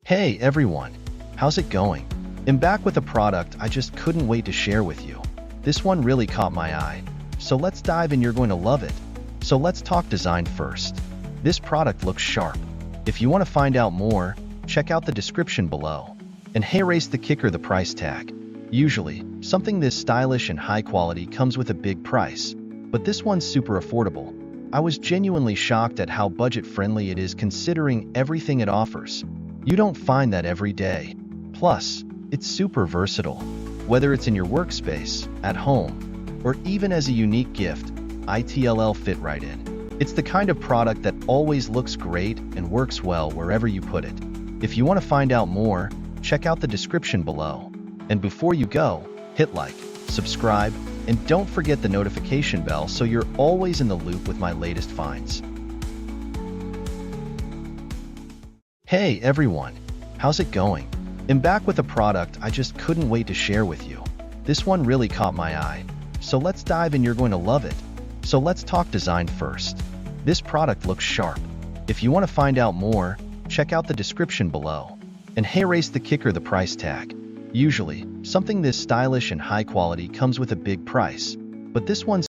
Hey everyone, how's it going? I'm back with a product I just couldn't wait to share with you. This one really caught my eye. So let's dive in, you're going to love it. So let's talk design first. This product looks sharp. If you want to find out more, check out the description below. And hey, race the kicker, the price tag. Usually, something this stylish and high quality comes with a big price. But this one's super affordable. I was genuinely shocked at how budget-friendly it is considering everything it offers. You don't find that every day. Plus, it's super versatile. Whether it's in your workspace, at home, or even as a unique gift, it'll fit right in. It's the kind of product that always looks great and works well wherever you put it. If you want to find out more, check out the description below. And before you go, hit like, subscribe, and don't forget the notification bell so you're always in the loop with my latest finds. Hey everyone, how's it going? I'm back with a product I just couldn't wait to share with you. This one really caught my eye. So let's dive in, you're going to love it. So let's talk design first. This product looks sharp. If you want to find out more, check out the description below. And hey, race the kicker, the price tag. Usually, something this stylish and high quality comes with a big price. But this one's